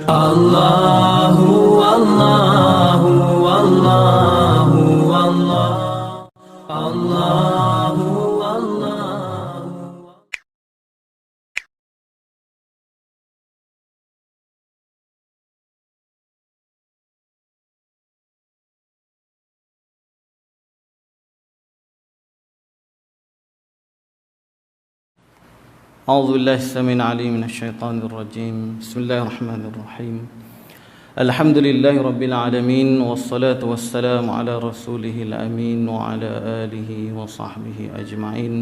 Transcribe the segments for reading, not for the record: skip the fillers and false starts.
Allahu Allahu Allahu Allah Allahu Allahu. أعوذ بالله السميع العليم من الشيطان الرجيم. بسم الله الرحمن الرحيم. الحمد لله رب العالمين، والصلاة والسلام على رسوله الأمين وعلى آله وصحبه أجمعين.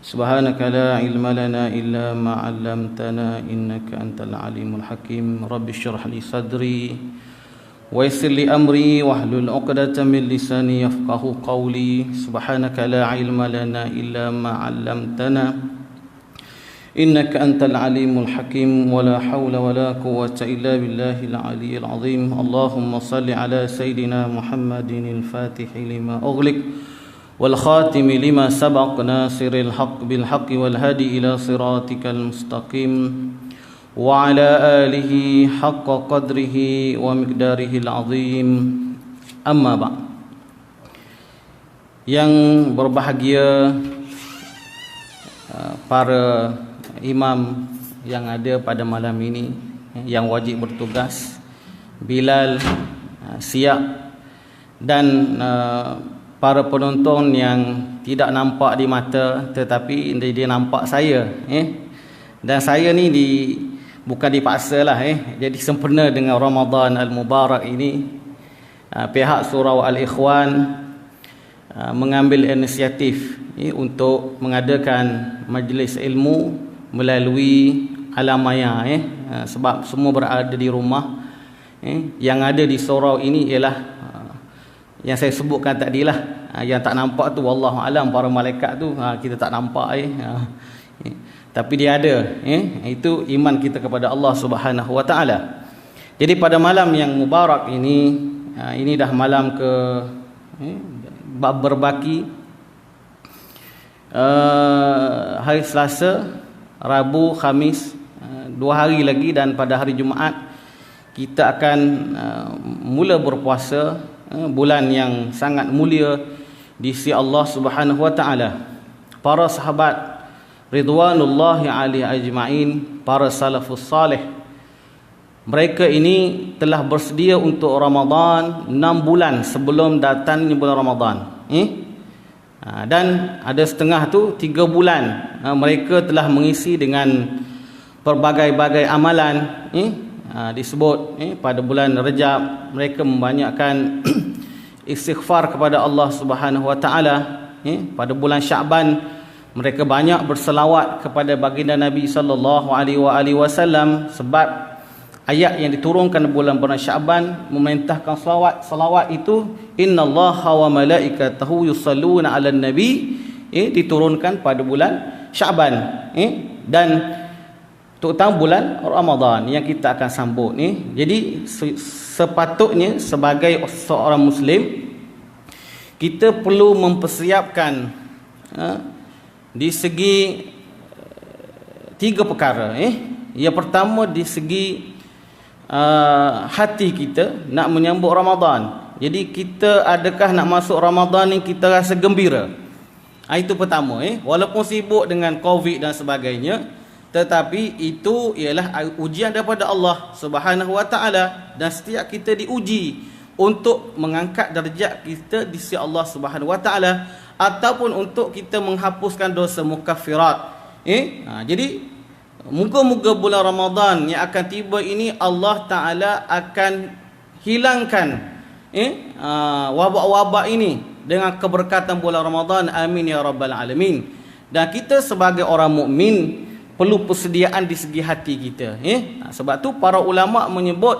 سبحانك لا علم لنا إلا ما علمتنا إنك أنت العليم الحكيم. رب اشرح لي صدري ويسر لي أمري واحلل عقدة من لساني يفقه قولي. سبحانك لا علم لنا إلا ما علمتنا إنك أنت العليم الحكيم. ولا حول ولا قوة إلا بالله العلي العظيم. اللهم صل على سيدنا محمد الفاتح لما أغلق والخاتم لما سبق ناصر الحق بالحق والهادي إلى صراطك المستقيم وعلى آله حق قدره ومقداره العظيم. أما بعد. Yang berbahagia para imam yang ada pada malam ini, yang wajib bertugas, Bilal, Siap, dan para penonton yang tidak nampak di mata tetapi dia nampak saya, dan saya ni bukan dipaksa lah, jadi sempena dengan Ramadan Al-Mubarak ini, pihak Surau Al-Ikhwan mengambil inisiatif untuk mengadakan majlis ilmu melalui alam maya, sebab semua berada di rumah. Yang ada di surau ini ialah yang saya sebutkan tadilah, yang tak nampak tu wallahu alam, para malaikat tu kita tak nampak, tapi dia ada. Itu iman kita kepada Allah Subhanahu wa taala. Jadi pada malam yang mubarak ini dah malam ke berbaki, hari Selasa, Rabu, Khamis, 2 hari lagi, dan pada hari Jumaat kita akan mula berpuasa, bulan yang sangat mulia di sisi Allah Subhanahu wa taala. Para sahabat ridwanullahi alaihi ajmain, para salafus salih, mereka ini telah bersedia untuk Ramadan 6 bulan sebelum datangnya bulan Ramadan. Dan ada setengah tu 3 bulan mereka telah mengisi dengan pelbagai-bagai amalan. Disebut pada bulan Rejab mereka membanyakkan istighfar kepada Allah Subhanahu wa taala. Pada bulan Syaban mereka banyak berselawat kepada baginda Nabi sallallahu alaihi wasallam, sebab ayat yang diturunkan bulan Syaban memerintahkan salawat itu, innallaha wa malaikatahu yusalluna 'alan nabi, diturunkan pada bulan Syaban, dan terutama bulan Ramadan yang kita akan sambut ni. Jadi sepatutnya sebagai seorang muslim kita perlu mempersiapkan di segi 3 perkara. Yang pertama di segi hati kita nak menyambut Ramadan. Jadi kita adakah nak masuk Ramadan ni kita rasa gembira? Itu pertama. Walaupun sibuk dengan Covid dan sebagainya, tetapi itu ialah ujian daripada Allah Subhanahu wa taala, dan setiap kita diuji untuk mengangkat darjat kita di sisi Allah Subhanahu wa taala, ataupun untuk kita menghapuskan dosa mukaffirat. Jadi moga-moga bulan Ramadan yang akan tiba ini Allah Ta'ala akan hilangkan wabak-wabak ini dengan keberkatan bulan Ramadan. Amin ya rabbal alamin. Dan kita sebagai orang mukmin perlu persediaan di segi hati kita. Sebab tu para ulama menyebut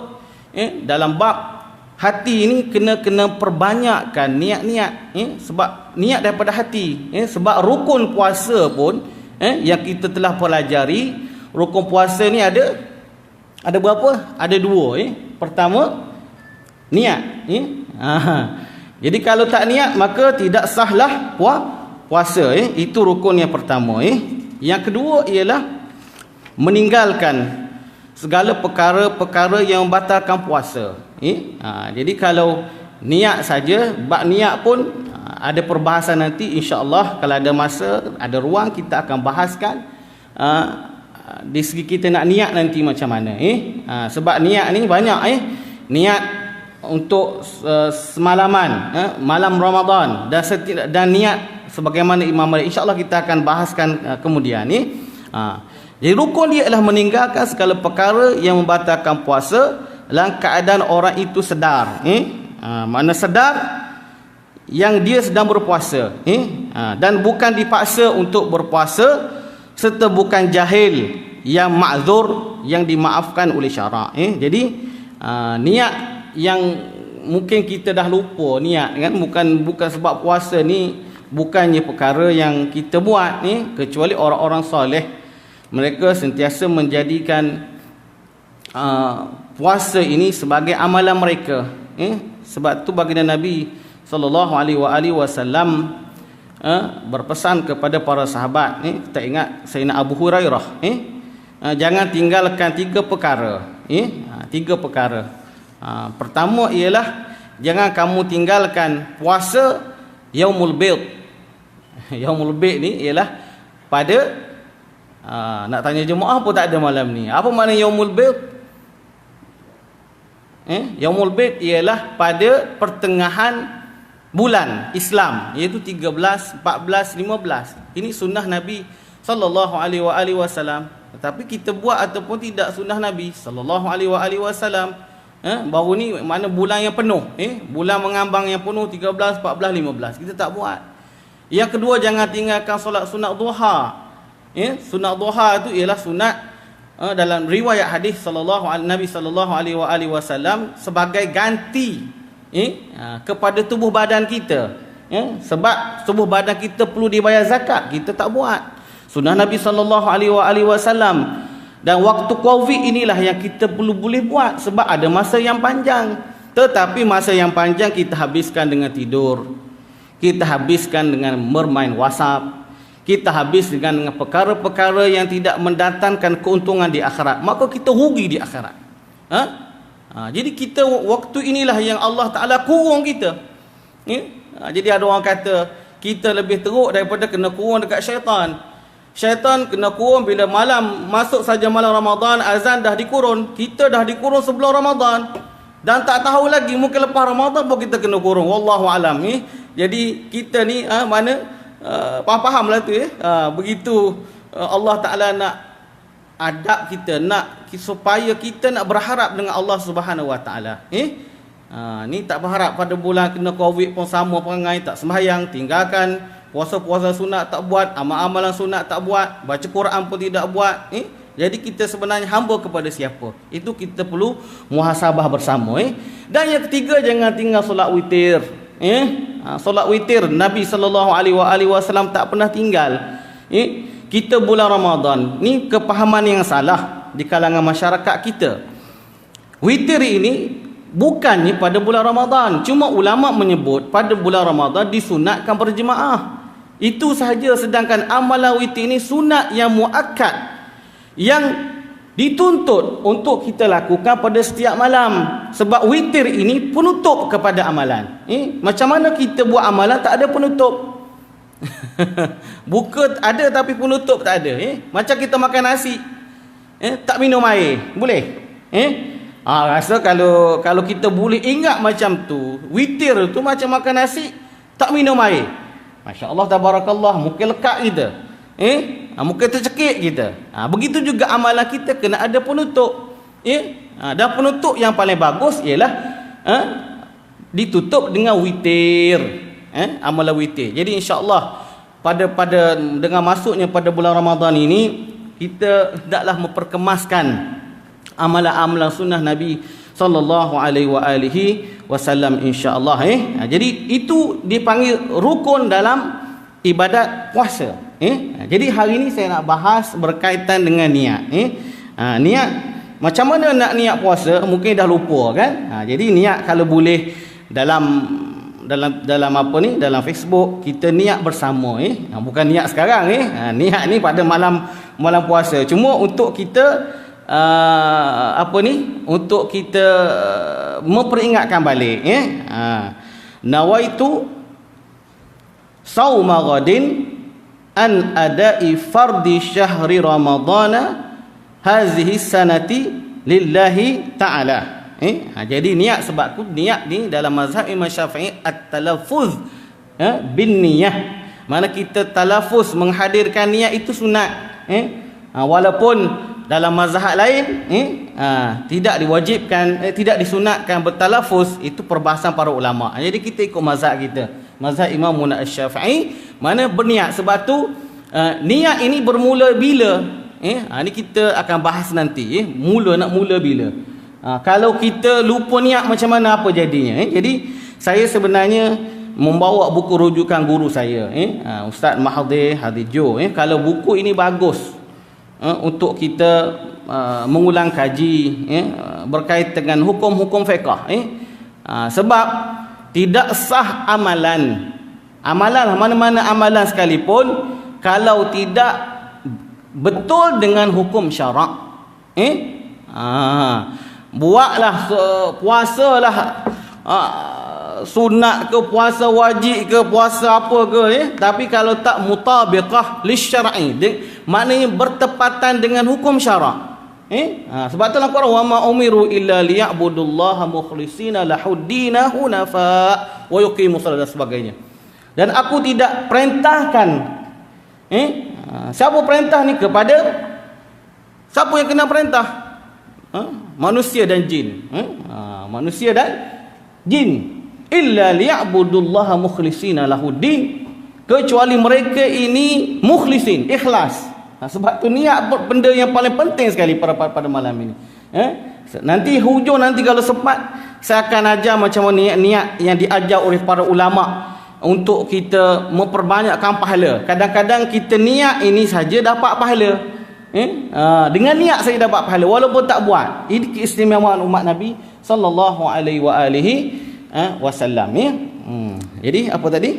dalam bab hati ini kena perbanyakkan niat-niat, sebab niat daripada hati. Sebab rukun puasa pun yang kita telah pelajari, rukun puasa ni ada berapa? Ada 2. Pertama, niat. Jadi kalau tak niat maka tidak sahlah puasa. Itu rukun yang pertama. Yang kedua ialah meninggalkan segala perkara-perkara yang membatalkan puasa. Jadi kalau niat saja, bab niat pun ada perbahasan nanti, insya-Allah kalau ada masa, ada ruang, kita akan bahaskan di segi kita nak niat nanti macam mana. Sebab niat ni banyak. Niat untuk semalaman, malam Ramadan, dan niat sebagaimana Imam Malik, insya-Allah kita akan bahaskan kemudian ni. Jadi rukun dia adalah meninggalkan segala perkara yang membatalkan puasa dalam keadaan orang itu sedar. Mana sedar yang dia sedang berpuasa, dan bukan dipaksa untuk berpuasa, serta bukan jahil yang ma'zur, yang dimaafkan oleh syarak. Jadi niat yang mungkin kita dah lupa niat kan, bukan sebab puasa ni bukannya perkara yang kita buat ni, kecuali orang-orang soleh mereka sentiasa menjadikan puasa ini sebagai amalan mereka. Sebab tu baginda Nabi sallallahu alaihi wasallam berpesan kepada para sahabat. Kita ingat Sayyidina Abu Hurairah, jangan tinggalkan 3 perkara. 3 perkara. Pertama ialah jangan kamu tinggalkan puasa Yaumul Bid. Yaumul Bid ni ialah pada nak tanya jemaah pun tak ada malam ni. Apa makna Yaumul Bid? Yaumul Bid ialah pada pertengahan bulan Islam, iaitu 13, 14, 15. Ini sunnah Nabi sallallahu alaihi wasallam. Tetapi kita buat ataupun tidak sunnah Nabi sallallahu alaihi wasallam. Baru ni mana bulan yang penuh, bulan mengambang yang penuh 13, 14, 15. Kita tak buat. Yang kedua, jangan tinggalkan solat sunat duha. Sunat duha itu ialah sunat dalam riwayat hadis Nabi sallallahu alaihi wasallam sebagai ganti kepada tubuh badan kita. Sebab tubuh badan kita perlu dibayar zakat, kita tak buat. Sunnah Nabi sallallahu alaihi wasallam. Dan waktu Covid inilah yang kita perlu boleh buat, sebab ada masa yang panjang. Tetapi masa yang panjang kita habiskan dengan tidur, kita habiskan dengan bermain WhatsApp, kita habis dengan perkara-perkara yang tidak mendatangkan keuntungan di akhirat, maka kita rugi di akhirat. Jadi kita waktu inilah yang Allah Ta'ala kurung kita. Jadi ada orang kata kita lebih teruk daripada kena kurung dekat syaitan. Syaitan kena kurung bila malam, masuk saja malam Ramadan, azan dah dikurung. Kita dah dikurung sebelum Ramadan, dan tak tahu lagi mungkin lepas Ramadan pun kita kena kurung. Wallahu alam. Jadi kita ni faham lah tu. Begitu Allah Ta'ala nak adab kita, nak supaya kita nak berharap dengan Allah Subhanahu Wa Ta'ala. Ni tak berharap pada bulan kena Covid pun sama perangai, tak sembahyang, tinggalkan puasa-puasa sunat tak buat, amal-amalan sunat tak buat, baca Quran pun tidak buat. Jadi kita sebenarnya hamba kepada siapa? Itu kita perlu muhasabah bersama. Dan yang ketiga, jangan tinggal solat witir. Solat witir Nabi sallallahu alaihi wasallam tak pernah tinggal. Kita bulan Ramadan ni kepahaman yang salah di kalangan masyarakat kita. Witir ini bukannya pada bulan Ramadan, cuma ulama menyebut pada bulan Ramadan disunatkan berjemaah. Itu sahaja, sedangkan amalan witir ini sunat yang muakkad, yang dituntut untuk kita lakukan pada setiap malam. Sebab witir ini penutup kepada amalan. Macam mana kita buat amalan tak ada penutup? Buka ada tapi penutup tak ada. Macam kita makan nasi, tak minum air, boleh? Rasa kalau kita boleh ingat macam tu, witir tu macam makan nasi tak minum air, Masya Allah, tabarakallah, mungkin lekat kita, mungkin tercekik kita. Begitu juga amalan kita kena ada penutup. Dan penutup yang paling bagus ialah ditutup dengan witir, amalan witir. Jadi insya-Allah pada dengan masuknya pada bulan Ramadan ini, kita hendaklah memperkemaskan amalan-amalan sunnah Nabi sallallahu alaihi wasallam, insya-Allah. Jadi itu dipanggil rukun dalam ibadat puasa. Jadi hari ini saya nak bahas berkaitan dengan niat. Niat, macam mana nak niat puasa, mungkin dah lupa kan. Jadi niat kalau boleh dalam apa ni, dalam Facebook kita niat bersama. Bukan niat sekarang. Niat ni pada malam puasa, cuma untuk kita untuk kita memperingatkan balik, nawaitu sauma ghadin an adai fardi syahri ramadana hazihi sanati lillahi ta'ala. Jadi niat, sebab tu niat ni dalam mazhab Imam Syafi'i at-talaffuz bin niyah. Mana kita talafuz menghadirkan niat itu sunat. Walaupun dalam mazhab lain tidak diwajibkan, tidak disunatkan bertalafuz, itu perbahasan para ulama. Jadi kita ikut mazhab kita, mazhab Imam Asy-Syafi'i, mana berniat. Sebab tu niat ini bermula bila? Ini kita akan bahas nanti. Nak mula bila? Kalau kita lupa niat, macam mana apa jadinya? Jadi saya sebenarnya membawa buku rujukan guru saya, Ustaz Mahathir Hadijo. Kalau buku ini bagus untuk kita mengulang kaji berkait dengan hukum-hukum fiqh. Sebab tidak sah amalan mana-mana amalan sekalipun kalau tidak betul dengan hukum syarak. Buatlah puasalah, sunat ke, puasa wajib ke, puasa apa ke, tapi kalau tak mutabiqah lisyar'i, maknanya bertepatan dengan hukum syarak. Sebab tu dalam Quran, wa ma umiru illa liya'budullaha mukhlishina lahuddina hunafa wa yuqimus shalah dan sebagainya. Dan aku tidak perintahkan, siapa perintah ni? Kepada siapa yang kena perintah? Manusia dan jin. Manusia dan jin. Illa liya'budullaha mukhlishina lahuddin, kecuali mereka ini mukhlisin, ikhlas. Sebab tu niat benda yang paling penting sekali pada malam ini. Nanti hujung, nanti kalau sempat, saya akan ajar macam mana niat yang diajar oleh para ulama untuk kita memperbanyakkan pahala. Kadang-kadang kita niat ini saja dapat pahala. Dengan niat saya dapat pahala walaupun tak buat. Ini keistimewaan umat Nabi sallallahu alaihi wasallam. Jadi apa tadi?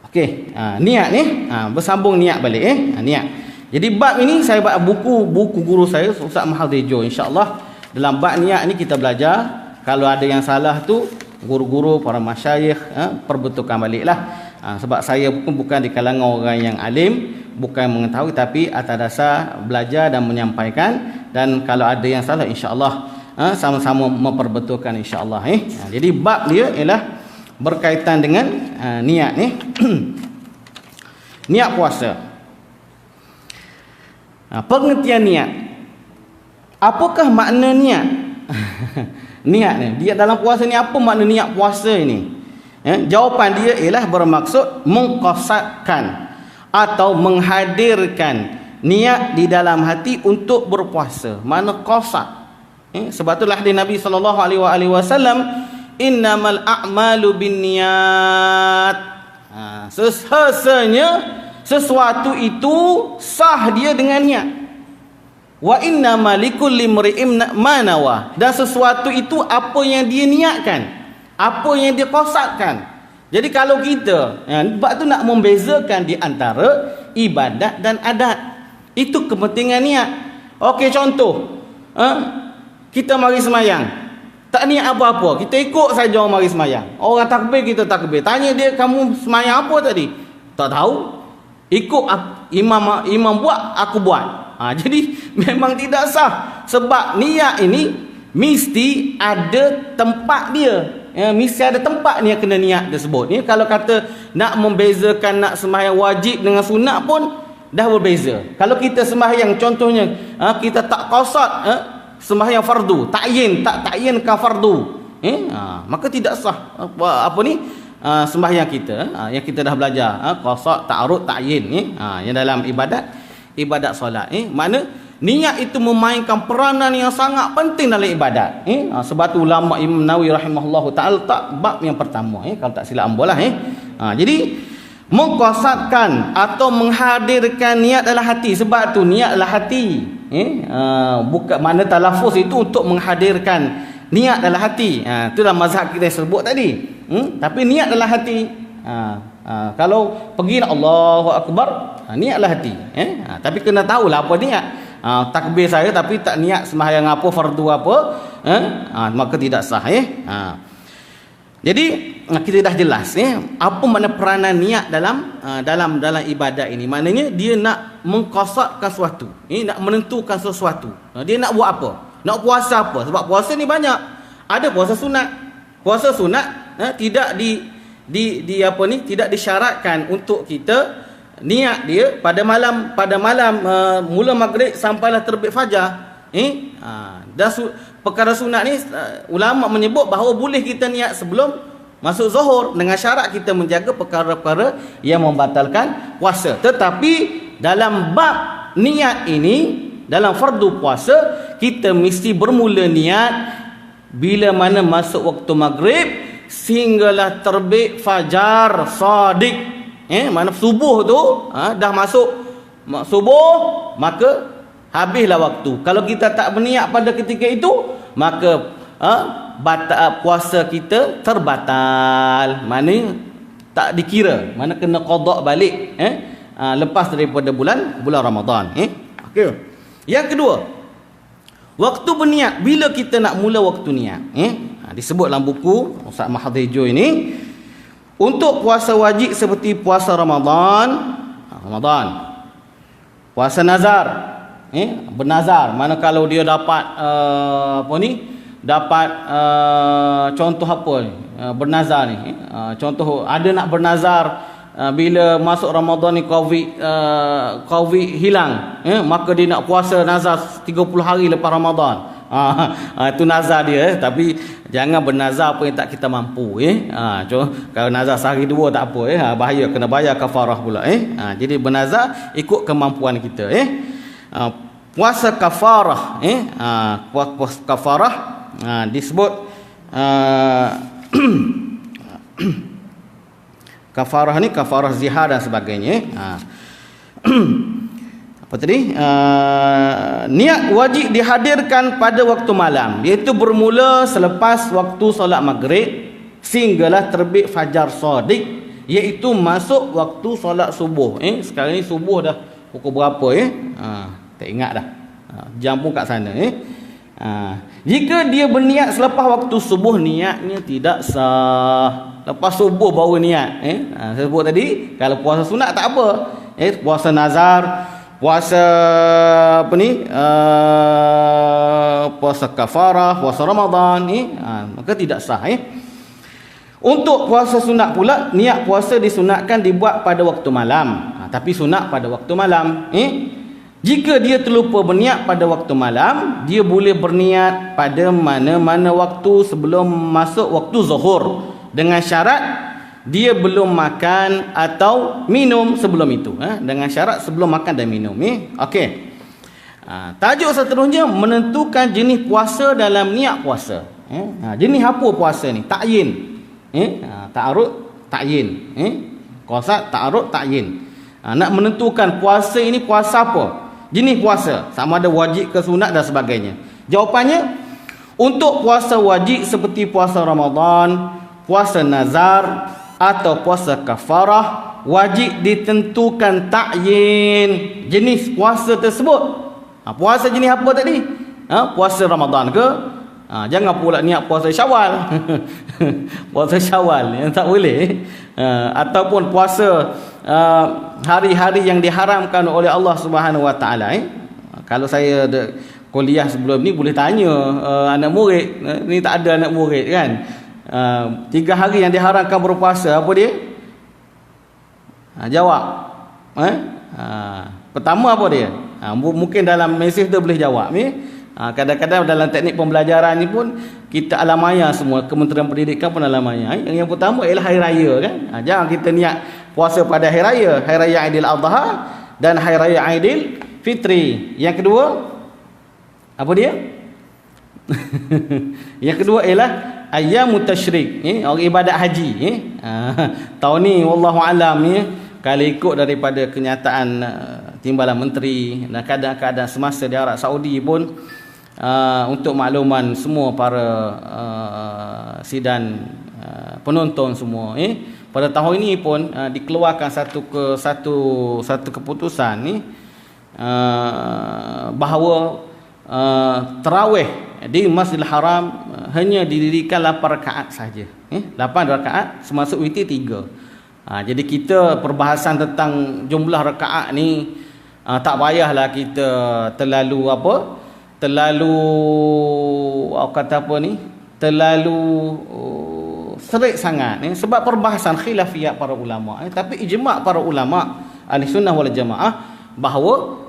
Okey, niat ni, bersambung niat balik niat. Jadi bab ini saya buat buku guru saya Ustaz Mahathir Jo. Insya-Allah dalam bab niat ni kita belajar. Kalau ada yang salah tu guru-guru, para masyayikh perbetulkan baliklah. Sebab saya pun bukan di kalangan orang yang alim, bukan mengetahui, tapi atas dasar belajar dan menyampaikan. Dan kalau ada yang salah, insya-Allah sama-sama memperbetulkan, insya-Allah. Jadi bab dia ialah berkaitan dengan niat ni. Niat puasa. Pengertian niat. Apakah makna niat? Niat ni, dia dalam puasa ni apa makna niat puasa ini? Jawapan dia ialah bermaksud mengqasadkan atau menghadirkan niat di dalam hati untuk berpuasa. Mana qasad? Sebab itulah hadis Nabi sallallahu alaihi wasallam, innamal a'malu binniyat. Sesungguhnya sesuatu itu sah dia dengan niat. Wa innamal likulli imri'in ma nawa. Dan sesuatu itu apa yang dia niatkan, apa yang dia qasadkan. Jadi kalau kita sebab tu nak membezakan di antara ibadat dan adat, itu kepentingan niat. Okey, contoh kita mari semayang, tak niat apa-apa, kita ikut saja orang mari semayang. Orang takbir, kita takbir. Tanya dia, kamu semayang apa tadi? Tak tahu. Ikut imam buat, aku buat. Jadi memang tidak sah. Sebab niat ini mesti ada tempat dia. Mesti ada tempat ni yang kena niat tersebut. Kalau kata nak membezakan nak sembahyang wajib dengan sunat pun dah berbeza. Kalau kita sembahyang contohnya kita tak qasad sembahyang fardu, takyinkan fardu, maka tidak sah sembahyang kita yang kita dah belajar, qasad, ta'arud, takyin yang dalam ibadat solat. Makna niat itu memainkan peranan yang sangat penting dalam ibadat. Sebab tu ulama Imam Nawawi rahimahullahu taala tak bab yang pertama, kalau tak silap ambil lah. Jadi mengqasadkan atau menghadirkan niat dalam hati. Sebab tu niat dalam hati. Bukan mana talafuz itu untuk menghadirkan niat dalam hati. Itulah mazhab kita sebut tadi. Tapi niat dalam hati. Kalau pergi nak Allahu Akbar, niatlah hati. Tapi kena tahulah apa niat. Takbir saya tapi tak niat sembahyang apa, fardu apa, maka tidak sah. Jadi kita dah jelas apa makna peranan niat dalam ibadat ini. Maknanya dia nak mengqasadkan sesuatu, nak menentukan sesuatu. Dia nak buat apa? Nak puasa apa? Sebab puasa ni banyak. Ada puasa sunat. Puasa sunat tidak tidak disyaratkan untuk kita niat dia pada malam mula maghrib sampailah terbit fajar. Dan perkara sunat ni ulama menyebut bahawa boleh kita niat sebelum masuk zuhur dengan syarat kita menjaga perkara-perkara yang membatalkan puasa. Tetapi dalam bab niat ini, dalam fardu puasa, kita mesti bermula niat bila mana masuk waktu maghrib sehinggalah terbit fajar sadiq. Mana subuh tu dah masuk subuh, maka habislah waktu. Kalau kita tak berniat pada ketika itu, maka puasa kita terbatal. Mana tak dikira, mana kena qada balik lepas daripada bulan Ramadan. Okey. Yang kedua, waktu berniat. Bila kita nak mula waktu niat? Disebut dalam buku Ustaz Mahadhijo ini, untuk puasa wajib seperti puasa Ramadan, puasa nazar, bernazar. Mana kalau dia dapat dapat contoh apa bernazar ni, contoh ada nak bernazar bila masuk Ramadan ni COVID hilang, maka dia nak puasa nazar 30 hari lepas Ramadan. Itu nazar dia, tapi jangan bernazar apa yang tak kita mampu. Kalau nazar sehari dua tak apa, bahaya, kena bayar kafarah pula. Jadi bernazar ikut kemampuan kita. Puasa kafarah, puasa kafarah disebut kafarah ni kafarah zihar dan sebagainya. Apa tadi? Niat wajib dihadirkan pada waktu malam, iaitu bermula selepas waktu solat maghrib sehinggalah terbit fajar shadiq, iaitu masuk waktu solat subuh. Sekarang ni subuh dah pukul berapa? Tak ingat dah. Jam pun kat sana. Jika dia berniat selepas waktu subuh, niatnya tidak sah. Lepas subuh baru niat. Saya sebut tadi, kalau puasa sunat tak apa. Puasa nazar, puasa apa ni? Puasa kafarah, puasa Ramadan maka tidak sah. Untuk puasa sunat pula, niat puasa disunatkan dibuat pada waktu malam. Tapi sunat pada waktu malam. Jika dia terlupa berniat pada waktu malam, dia boleh berniat pada mana-mana waktu sebelum masuk waktu zuhur, dengan syarat dia belum makan atau minum sebelum itu. Dengan syarat sebelum makan dan minum. Okey. Tajuk seterusnya, menentukan jenis puasa dalam niat puasa. Jenis apa puasa ni? Ta'yin. Ta'arud, ta'yin. Qasad, ta'arud, ta'yin. Nak menentukan puasa ini puasa apa? Jenis puasa, sama ada wajib ke sunat dan sebagainya. Jawapannya, untuk puasa wajib seperti puasa Ramadan, puasa nazar atau puasa kafarah, wajib ditentukan ta'yin jenis puasa tersebut. Puasa jenis apa tadi? Puasa Ramadan ke? Jangan pula niat puasa Syawal. Puasa Syawal yang tak boleh. Ataupun puasa hari-hari yang diharamkan oleh Allah Subhanahu Wa Taala. Kalau saya ada kuliah sebelum ni boleh tanya anak murid, ni tak ada anak murid kan. 3 hari yang diharamkan berpuasa, apa dia? Jawab. Pertama apa dia? Mungkin dalam mesej tu boleh jawab. Kadang-kadang dalam teknik pembelajaran ni pun kita alamaya semua. Kementerian Pendidikan pun alamaya. Yang pertama ialah hari raya kan. Jangan kita niat puasa pada hari raya. Hari raya Aidil Adha dan hari raya Aidil Fitri. Yang kedua, apa dia? Yang kedua ialah ayyamut tasyrik, orang ibadat haji. Tahun ni wallahu alam kalau ikut daripada kenyataan timbalan menteri dan keadaan semasa di Arab Saudi pun, untuk makluman semua para sidang penonton semua, pada tahun ini pun dikeluarkan satu keputusan ni bahawa tarawih di Masjidil Haram hanya didirikan 8 rakaat saja. 8 rakaat semasuk witir 3. Jadi kita perbahasan tentang jumlah rakaat ni tak payahlah kita terlalu serik sangat sebab perbahasan khilafiyat para ulama tapi ijma' para ulama ahli sunnah wal jamaah bahawa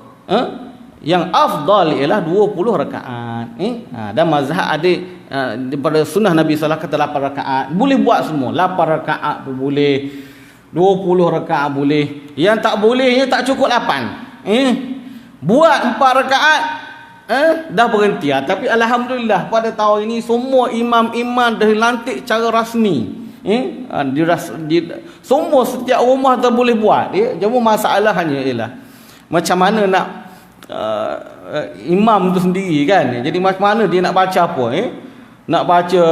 yang afdal ialah 20 rakaat dan mazhab ada daripada sunnah Nabi sallallahu alaihi wasallam kata 8 rakaat boleh buat semua 8 rakaat pun boleh 20 rakaat boleh yang tak bolehnya tak cukup 8 buat 4 rakaat dah berhenti. Tapi alhamdulillah pada tahun ini semua imam-imam dah dilantik secara rasmi. Semua setiap rumah dah boleh buat. Cuma masalahnya ialah macam mana nak imam tu sendiri kan. Jadi macam mana dia nak baca apa nak baca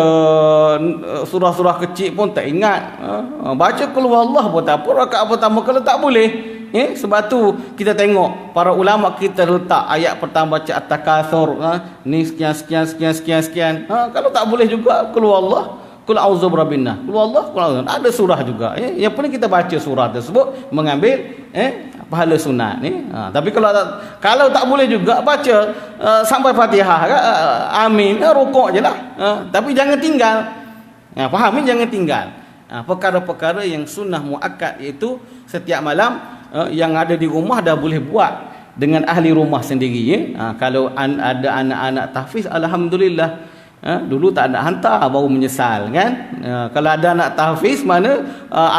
surah-surah kecil pun tak ingat. Baca qul huwallah pun tak apa. Rakaat pertama kalau tak boleh. Sebab tu kita tengok para ulama kita letak ayat pertama baca at-takatsur ni sekian. Kalau tak boleh juga qul huwallah, qul a'udzu birabbin nas. Qul huwallah, qul a'udzu. Ada surah juga. Yang penting kita baca surah tersebut mengambil pahala sunat ni. Tapi kalau tak boleh juga baca sampai Fatihah amin, rukuk jelah. Tapi jangan tinggal. Faham ni, jangan tinggal. Perkara-perkara yang sunnah muakkad iaitu setiap malam yang ada di rumah dah boleh buat dengan ahli rumah sendiri. Kalau ada anak-anak tahfiz, alhamdulillah. Dulu tak ada hantar baru menyesal kan. Kalau ada anak tahfiz mana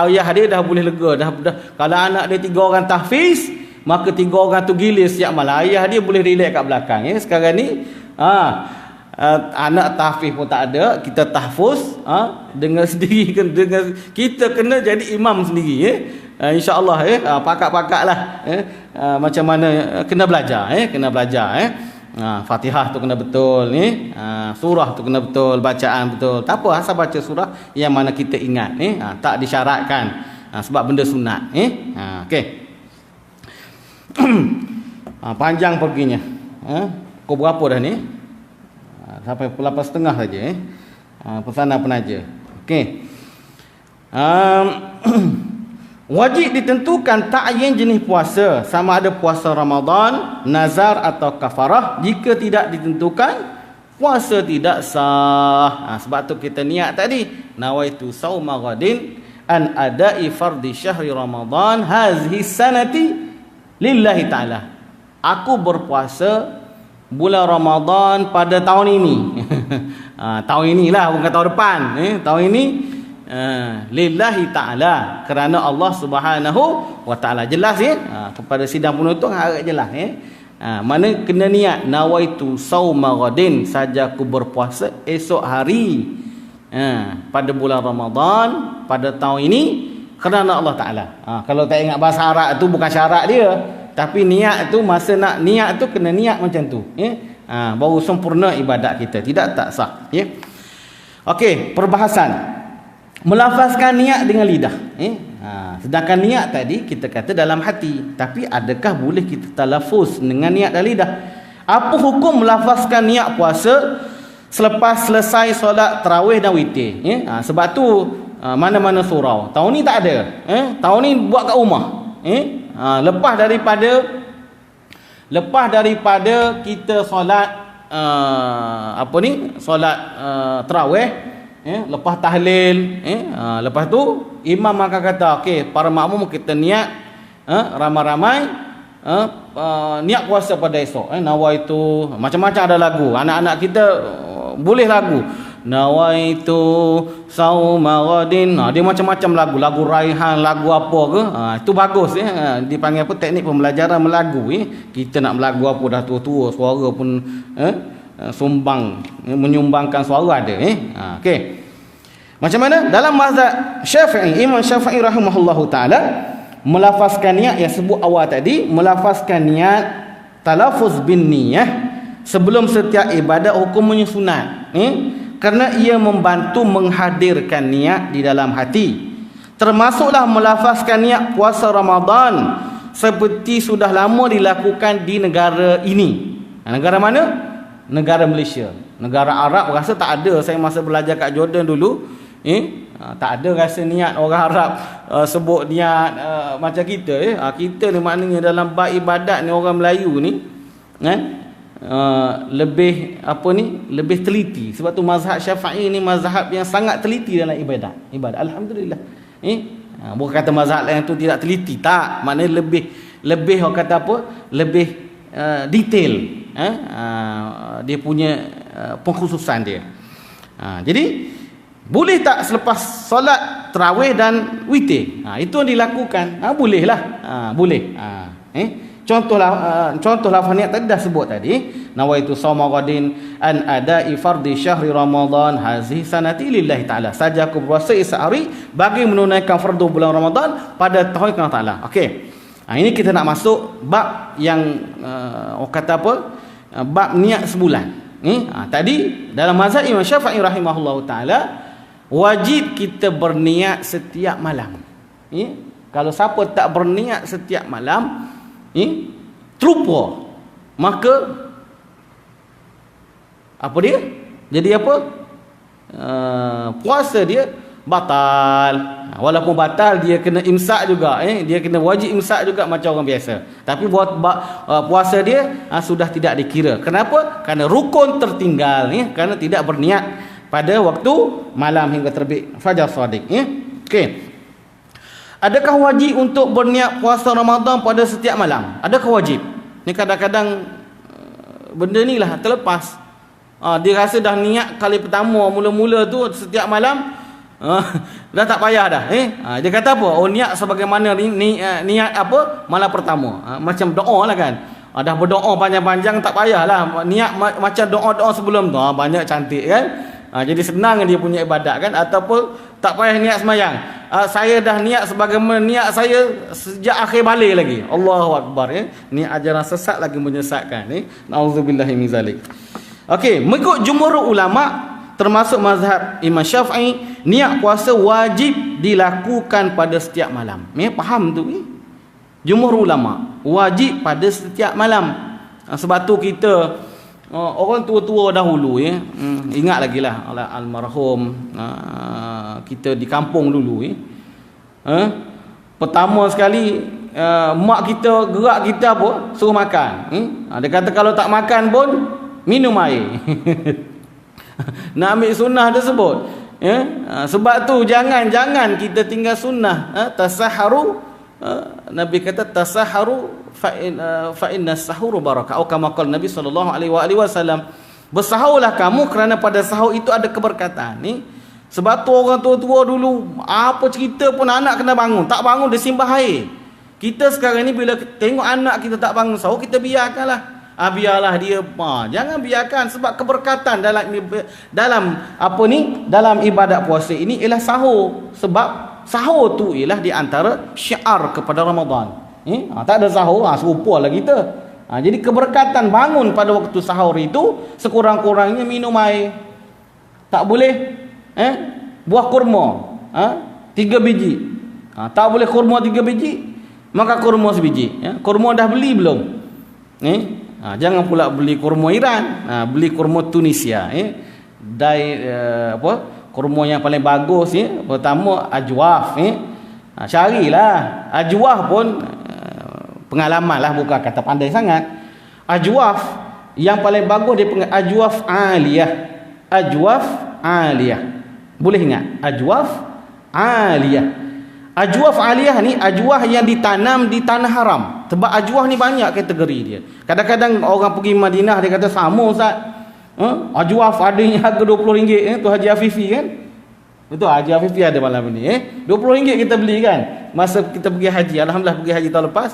ayah dia dah boleh lega dah. Kalau anak dia 3 orang tahfiz, maka 3 orang tu gila setiap malam. Ayah dia boleh relax kat belakang. Sekarang ni anak tahfiz pun tak ada, kita tahfuz dengan sendiri, dengan kita kena jadi imam sendiri. InsyaAllah pakak-pakaklah macam mana kena belajar Fatihah tu kena betul surah tu kena betul, bacaan betul. Tak apa asal baca surah yang mana kita ingat tak disyaratkan sebab benda sunat okey. Panjang perginya. Pukul berapa dah ni? Sampai pukul 8.30 saja pesanan penaja. Okey. Wajib ditentukan ta'yin jenis puasa, sama ada puasa Ramadan, nazar atau kafarah. Jika tidak ditentukan, puasa tidak sah. Sebab tu kita niat tadi, nawaitu sauma ghadin an ada'i fardhi syahri Ramadan hazihi sanati lillahi ta'ala. Aku berpuasa bulan Ramadan pada tahun ini. Tahun inilah, bukan tahun depan. Tahun ini lillahi ta'ala, kerana Allah subhanahu wa ta'ala. Jelas kepada sidang penuntut agak jelas mana kena niat nawaitu sauma ghadin, saja aku berpuasa esok hari pada bulan Ramadan pada tahun ini kerana Allah Ta'ala. Kalau tak ingat bahasa Arab tu bukan syarat dia, tapi niat tu masa nak niat tu kena niat macam tu baru sempurna ibadat kita, tidak tak sah. Okey, perbahasan melafazkan niat dengan lidah. Sedangkan niat tadi kita kata dalam hati, tapi adakah boleh kita talafuz dengan niat dan lidah? Apa hukum melafazkan niat puasa selepas selesai solat tarawih dan witir? Sebab tu mana-mana surau tahun ni tak ada. Tahun ni buat kat rumah. Lepas daripada kita solat solat tarawih, lepas tahlil, lepas tu imam akan kata okey, para makmum kita niat ramai-ramai niat puasa pada esok. Nawaitu, macam-macam ada lagu. Anak-anak kita boleh lagu nawaitu sauma ghadin. Dia macam-macam lagu raihan, lagu apa ke. Itu bagus dipanggil apa, teknik pembelajaran melagu. Kita nak melagu apa dah tua-tua, suara pun sumbang, menyumbangkan suara ada. Okey. Macam mana dalam mazhab Syafi'i, Imam Syafi'i rahimahullahu taala melafazkan niat yang sebut awal tadi, melafazkan niat talafuz bin niyah sebelum setiap ibadat hukumnya sunat. Kerana ia membantu menghadirkan niat di dalam hati. termasuklah melafazkan niat puasa Ramadan seperti sudah lama dilakukan di negara ini. Negara mana? Negara Malaysia. Negara Arab rasa tak ada. Saya masa belajar kat Jordan dulu, tak ada rasa niat orang Arab sebut niat macam kita. Kita ni maknanya dalam bab ibadat ni orang Melayu ni lebih lebih teliti. Sebab tu mazhab Syafi'i ni mazhab yang sangat teliti dalam ibadat. Alhamdulillah. Bukan kata mazhab lain tu tidak teliti, tak. Maknanya lebih orang kata apa? Lebih detail. Dia punya pengkhususan dia. Jadi boleh tak selepas solat tarawih dan witir? Itu yang dilakukan. Bolehlah. Boleh. Contoh lafaz niat tadi dah sebut tadi. Nawaitu shauma ghadin an ada'i fardhi syahri Ramadan hazihi sanati lillahi ta'ala. Saja aku berpuasa sehari bagi menunaikan fardu bulan Ramadan pada tahun Allah Ta'ala. Okey. Ini kita nak masuk bab yang orang kata apa? Bab niat sebulan. Tadi dalam mazhab Imam Syafi'i rahimahullahu ta'ala, wajib kita berniat setiap malam. Kalau siapa tak berniat setiap malam, terlupa, maka apa dia? Jadi apa? Puasa dia batal. Walaupun batal, dia kena imsak juga. Dia kena wajib imsak juga macam orang biasa. Tapi puasa dia sudah tidak dikira. Kenapa? Kerana rukun tertinggal. Kerana tidak berniat pada waktu malam hingga terbit fajar shadiq. Okey. Adakah wajib untuk berniat puasa Ramadan pada setiap malam? Adakah wajib? Ni kadang-kadang benda ni lah terlepas. Dia rasa dah niat kali pertama mula-mula tu setiap malam, dah tak payah dah. Dia kata apa? Niat sebagaimana niat apa? Malam pertama. Macam doa lah kan. Dah berdoa panjang-panjang, tak payahlah. Niat macam doa-doa sebelum tu. Banyak cantik kan. Jadi senang dia punya ibadat kan. Ataupun tak payah niat semayang. Saya dah niat sebagaimana niat saya sejak akhir balik lagi. Allahu Akbar. Ni ajaran sesat lagi menyesatkan. Nauzubillahi min zalik. Okey, mengikut jumhur ulama termasuk mazhab Imam Syafi'i, niat puasa wajib dilakukan pada setiap malam. Faham tu? Jumhur ulama wajib pada setiap malam. Sebab tu kita orang tua-tua dahulu ingat lagi lah almarhum kita di kampung dulu pertama sekali mak kita gerak kita apa? Suruh makan. Dia kata kalau tak makan pun minum air. Nak ambil sunnah tersebut. Sebab tu jangan kita tinggal sunnah. Tasaharu, Nabi kata tasaharu fa inna sahuru barakah. Atau kama qala Nabi sallallahu alaihi wasallam, bersahurlah kamu kerana pada sahur itu ada keberkatan. Sebab tu orang tua-tua dulu apa cerita pun anak kena bangun, tak bangun dia simbah air. Kita sekarang ni bila tengok anak kita tak bangun sahur, kita biarkanlah. Biarlah dia, jangan biarkan, sebab keberkatan dalam ibadat puasa ini ialah sahur. Sebab sahur tu ialah di antara syiar kepada Ramadan. Tak ada sahur, serupalah kita. Jadi keberkatan bangun pada waktu sahur itu sekurang-kurangnya minum air. Tak boleh buah kurma 3 biji. Tak boleh kurma 3 biji, maka kurma sebiji. Kurma dah beli belum? Jangan pula beli kurma Iran, beli kurma Tunisia. Kurma yang paling bagus pertama ajwaf. Carilah ajwaf pun, pengalaman lah, bukan kata pandai sangat. Ajwaf yang paling bagus dia panggil ajwaf aliyah. Ajwaf aliyah, boleh ingat? Ajwaf aliyah. Ajwaf aliyah ni ajwah yang ditanam di tanah haram. Sebab ajwah ni banyak kategori dia. Kadang-kadang orang pergi Madinah dia kata sama Ustaz. Ajwaf adanya harga RM20 tu Haji Afifi kan? Betul, Haji Afifi ada malam ni RM20 kita beli kan? Masa kita pergi haji, alhamdulillah pergi haji tahun lepas,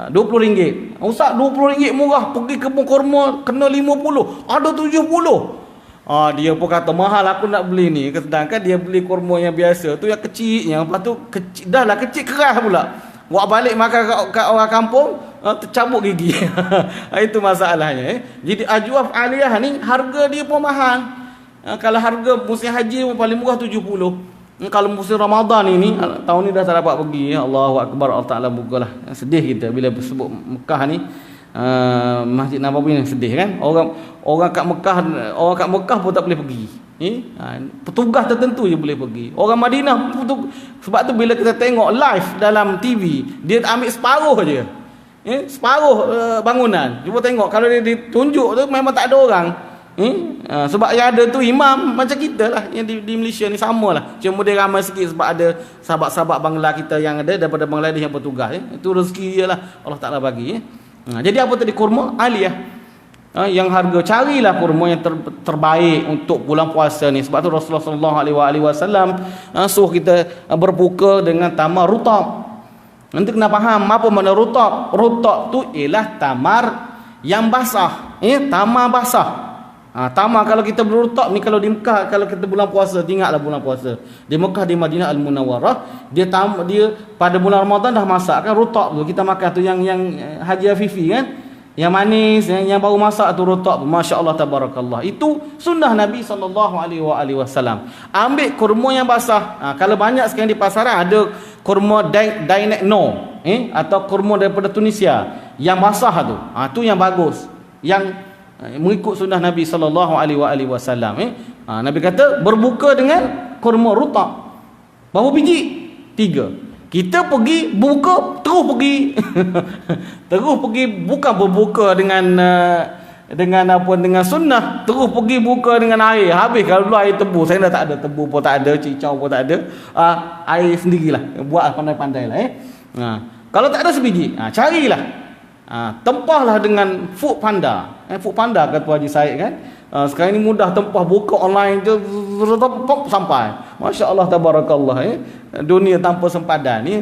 RM20. Ustaz RM20 murah, pergi kebun kurma kena 50, ada 70. Dia pun kata mahal aku nak beli ni. Sedangkan dia beli kurma yang biasa tu yang kecil, yang lepas tu kecil, dah lah kecil keras pula. Buat balik makan kat orang kampung, tercabuk gigi. Itu masalahnya. Jadi ajwaf aliyah ni harga dia pun mahal. Kalau harga musim haji pun paling murah 70. Kalau musim Ramadan ini, tahun ni dah tak dapat pergi, ya Allahu Akbar, Allah Ta'ala bukalah. Sedih kita bila sebut Mekah ni, Masjid Nabawi ni sedih kan. Orang kat Mekah pun tak boleh pergi. Petugas tertentu je boleh pergi. Orang Madinah sebab tu bila kita tengok live dalam TV, dia ambil separuh je. Separuh bangunan. Cuba tengok kalau dia ditunjuk tu memang tak ada orang. Sebab yang ada tu imam macam kita lah yang di Malaysia ni samalah. Cuma dia ramai sikit sebab ada sahabat-sahabat Bangla kita yang ada daripada Bangladesh yang bertugas. Itu rezeki dia lah Allah Ta'ala bagi. Jadi apa tadi? Kurma aliyah. Yang harga, carilah kurma yang terbaik untuk bulan puasa ni. Sebab tu Rasulullah SAW suruh kita berbuka dengan tamar rutab. Nanti kena faham apa makna rutab. Rutab tu ialah tamar yang basah. Tamar basah. Tamar kalau kita berutab ni, kalau di Mekah, kalau kita bulan puasa, ingatlah bulan puasa. Di Mekah, di Madinah Al-Munawwarah, dia pada bulan Ramadan dah masak kan rutab tu. Kita makan tu yang Haji Afifi kan. Yang manis, yang baru masak tu rutab. Masya-Allah tabarakallah. Itu sunnah Nabi SAW. Ambil kurma yang basah. Kalau banyak sekarang di pasaran ada kurma Dainek No, atau kurma daripada Tunisia yang basah tu. Tu yang bagus. Yang mengikut sunnah Nabi SAW. Nabi kata berbuka dengan kurma rutab. Berapa biji? 3. Kita pergi buka, terus pergi terus pergi, bukan berbuka dengan sunnah, terus pergi buka dengan air. Habis kalau dulu air tebu, saya dah tak ada tebu pun tak ada, cicau pun tak ada, air sendirilah, buat pandai-pandai lah. Kalau tak ada sebiji, carilah, tempahlah dengan Food Panda. Food Panda kata Haji Said kan. Sekarang ni mudah, tempah buka online je sampai. Masya-Allah tabarakallah. Dunia tanpa sempadan ni,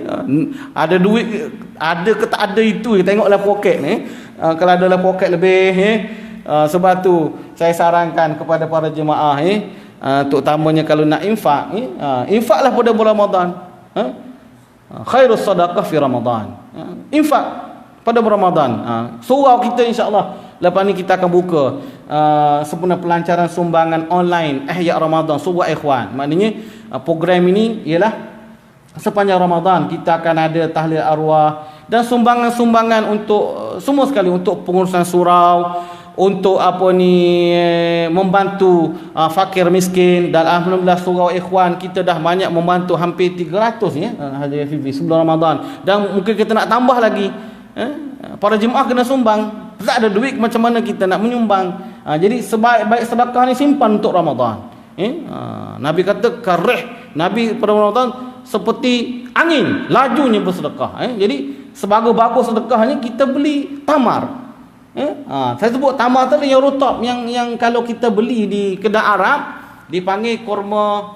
ada duit ada ke tak ada itu, tengoklah poket ni. Kalau ada lah poket lebih, sebab tu saya sarankan kepada para jemaah terutamanya kalau nak infak, infaklah pada bulan Ramadan. Khairus sadaqah fi Ramadan. Infak pada bulan Ramadan. Surau kita insya-Allah lepas ni kita akan buka sempena pelancaran sumbangan online Ihya Ramadan Surau Ikhwan. Maknanya program ini ialah sepanjang Ramadan kita akan ada tahlil arwah dan sumbangan-sumbangan untuk semua sekali, untuk pengurusan surau, untuk membantu fakir miskin. Dan alhamdulillah Surau Ikhwan kita dah banyak membantu, hampir 300 Haji Fifi sebelum Ramadan, dan mungkin kita nak tambah lagi. Para jemaah kena sumbang. Tak ada duit, macam mana kita nak menyumbang? Jadi sebaik-baik sedekah ni simpan untuk Ramadan. Nabi kata karih Nabi pada Ramadan seperti angin, lajunya bersedekah. Jadi sebagus-bagus sedekahnya kita beli tamar. Saya sebut tamar tadi yang rutab, yang kalau kita beli di kedai Arab dipanggil kurma,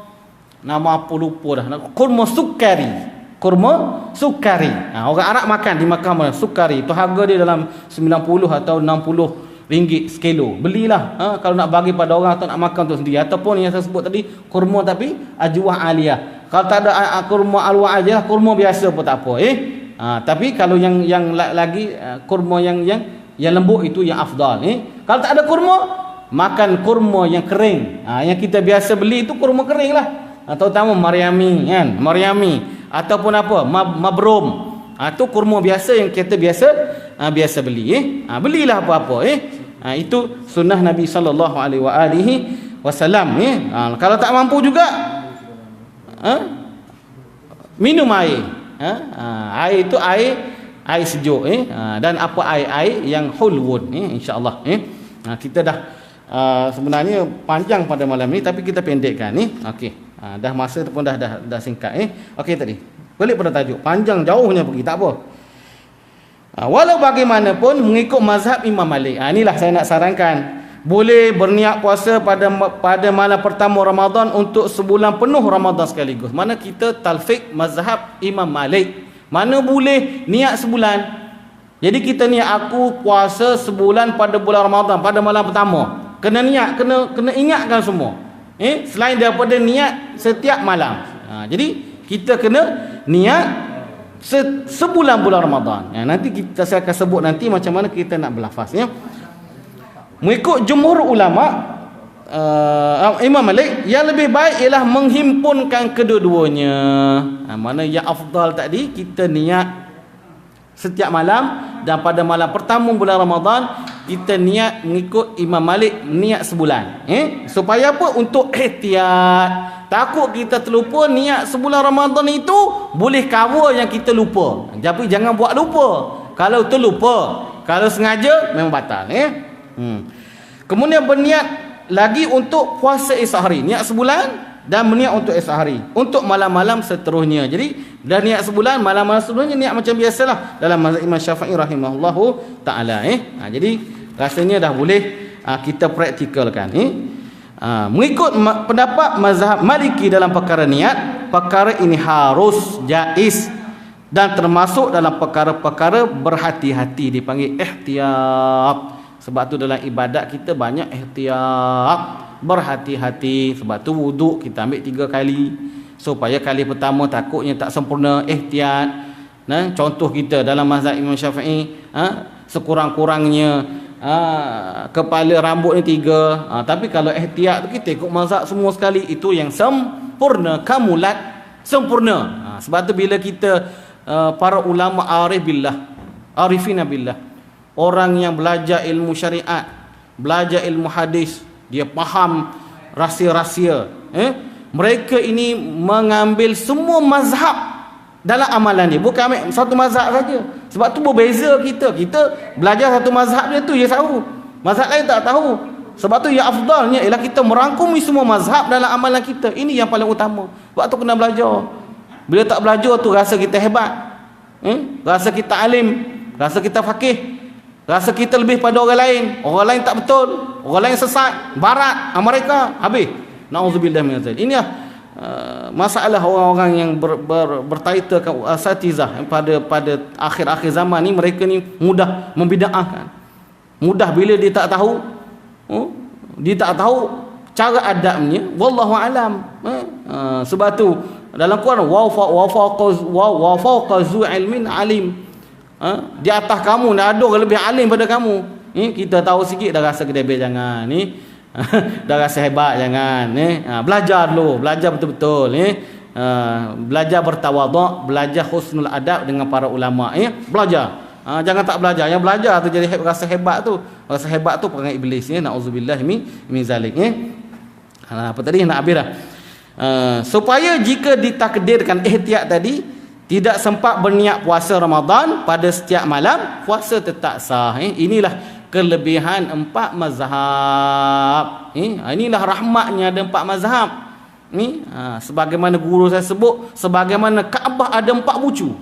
nama apa lupa dah, kurma sukari. Kurma sukari. Orang Arab makan di Makkah sukari. Itu harga dia dalam 90 atau 60 ringgit sekilo. Belilah kalau nak bagi pada orang atau nak makan untuk sendiri. Ataupun yang saya sebut tadi kurma tapi ajwah aliyah. Kalau tak ada kurma alwah aja, kurma biasa pun tak apa. Tapi kalau yang lagi kurma yang lembut itu yang afdal. Kalau tak ada kurma, makan kurma yang kering. Yang kita biasa beli itu kurma kering lah. Terutama Maryami kan, Maryami ataupun mabrum. Itu kurma biasa yang kita biasa beli. Belilah apa-apa. Itu sunnah Nabi sallallahu alaihi wasallam. Kalau tak mampu juga minum air. Air itu air sejuk. Dan apa air yang hulwun. InsyaAllah. Kita dah sebenarnya panjang pada malam ni, tapi kita pendekkan. Okey. Dah masa pun dah singkat. Okey tadi. Balik pada tajuk. Panjang jauhnya pergi, tak apa. Walau bagaimanapun mengikut mazhab Imam Malik. Inilah saya nak sarankan. Boleh berniat puasa pada malam pertama Ramadan untuk sebulan penuh Ramadan sekaligus. Mana kita talfiq mazhab Imam Malik. Mana boleh niat sebulan. Jadi kita niat aku puasa sebulan pada bulan Ramadan, pada malam pertama. Kena niat, kena ingatkan semua. Selain daripada niat setiap malam. Jadi kita kena niat sebulan bulan Ramadan. Nanti saya akan sebut nanti macam mana kita nak berlafaz. Mengikut jumhur ulama, Imam Malik, yang lebih baik ialah menghimpunkan kedua-duanya. Mana yang afdal tadi, kita niat setiap malam, dan pada malam pertama bulan Ramadan kita niat mengikut Imam Malik, niat sebulan. Supaya apa? Untuk ihtiyat. Takut kita terlupa, niat sebulan Ramadan itu boleh cover yang kita lupa. Tapi jangan buat lupa. Kalau terlupa, kalau sengaja memang batal. Kemudian berniat lagi untuk puasa esok hari, niat sebulan, dan berniat untuk esok hari, untuk malam-malam seterusnya. Jadi dah niat sebulan, malam-malam seterusnya niat macam biasalah dalam mazhab Imam Syafi'i rahimahullahu taala. Jadi rasanya dah boleh kita praktikalkan. Mengikut pendapat mazhab Maliki dalam perkara niat, perkara ini harus jaiz dan termasuk dalam perkara-perkara berhati-hati, dipanggil ihtiyat. Sebab tu dalam ibadat kita banyak ihtiyat, berhati-hati. Sebab tu wuduk kita ambil 3 kali, supaya kali pertama takutnya tak sempurna, ihtiyat. Contoh kita dalam mazhab Imam Syafi'i, sekurang-kurangnya kepala rambut ni 3. Tapi kalau ihtiyat tu kita ikut mazhab semua sekali, itu yang sempurna, kamulat, sempurna. Sebab tu bila kita para ulama arif billah, arifina billah, orang yang belajar ilmu syariat, belajar ilmu hadis, dia faham rahsia-rahsia, mereka ini mengambil semua mazhab dalam amalan dia, bukan ambil satu mazhab saja. Sebab tu berbeza kita belajar satu mazhab dia tu, dia tahu, mazhab lain tak tahu. Sebab tu yang afdalnya ialah kita merangkumi semua mazhab dalam amalan kita. Ini yang paling utama. Sebab tu kena belajar. Bila tak belajar tu rasa kita hebat, rasa kita alim, rasa kita faqih, rasa kita lebih pada orang lain tak betul, orang lain sesat, barat, mereka habis. Nauzubillah min zalik. Ini masalah orang-orang yang bertaitan asatizah pada akhir-akhir zaman ni. Mereka ni mudah membid'ahkan. Mudah bila dia tak tahu, cara adabnya, wallahu alam. Sebab tu dalam Quran, wa fawqa zu ilmin alim. Di atas kamu ada orang lebih alim pada kamu. Kita tahu sikit dah rasa kedebel, jangan dah rasa hebat, jangan. Belajar dulu, belajar betul-betul. Belajar bertawaduk, belajar husnul adab dengan para ulama. Belajar. Jangan tak belajar. Yang belajar tu jadi rasa hebat tu. Rasa hebat tu perangai iblis. Nauzubillah min zalik. Apa tadi nak habis dah. Supaya jika ditakdirkan ihtiyat tadi, tidak sempat berniat puasa Ramadan pada setiap malam, puasa tetap sah. Inilah kelebihan 4 mazhab. Inilah rahmatnya ada 4 mazhab. Sebagaimana guru saya sebut, sebagaimana Kaabah ada 4 bucu.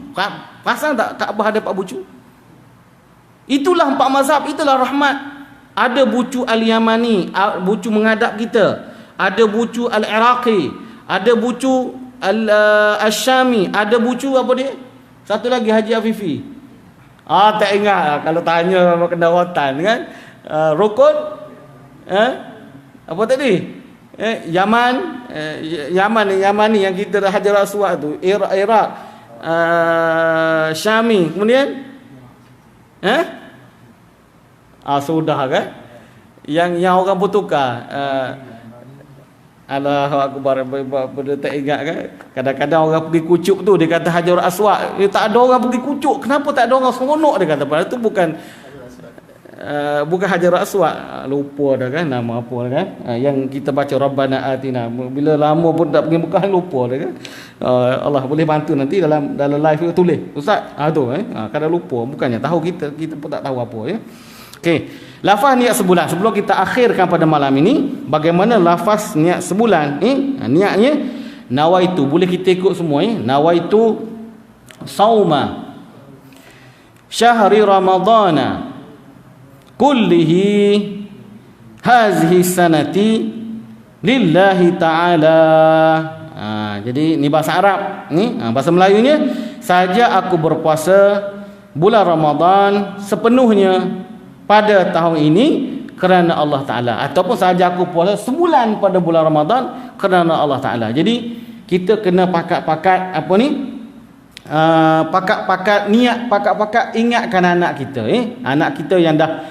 Perasan tak Kaabah ada 4 bucu? Itulah 4 mazhab, itulah rahmat. Ada bucu Al-Yamani, bucu menghadap kita. Ada bucu Al-Iraqi, ada bucu Al-Syami, ada bucu apa dia? Satu lagi Haji Afifi. Tak ingat kalau tanya kena rotan kan. Rukun apa tadi? Yaman ni yang kita Hajar Aswad tu, Iraq, Syami, kemudian sudah kan? Yang orang bertukar. Allahu akbar, benda tak ingat kan. Kadang-kadang orang pergi kucuk tu dia kata Hajar Aswad, tak ada orang pergi kucuk. Kenapa tak ada orang seronok, dia kata. Padahal tu bukan Hajar Aswad. Lupa dah kan nama apa kan. Yang kita baca Rabbana Atina, bila lama pun tak pergi Mekah, lupa dah kan. Allah boleh bantu nanti dalam live tu tulis ustaz tu kadang lupa, bukannya tahu, kita pun tak tahu apa ya. Okey. Lafaz niat sebulan. Sebelum kita akhirkan pada malam ini, bagaimana lafaz niat sebulan? Niatnya nawaitu. Boleh kita ikut semua. Nawaitu sauma syahri ramadana kullihi hazihi sanati lillahi ta'ala. Jadi ni bahasa Arab. Bahasa Melayunya, saja aku berpuasa bulan Ramadan sepenuhnya pada tahun ini kerana Allah Ta'ala, ataupun sahaja aku puasa sebulan pada bulan Ramadan kerana Allah Ta'ala. Jadi kita kena pakat-pakat apa ni, pakat-pakat niat, pakat-pakat ingatkan anak kita, anak kita yang dah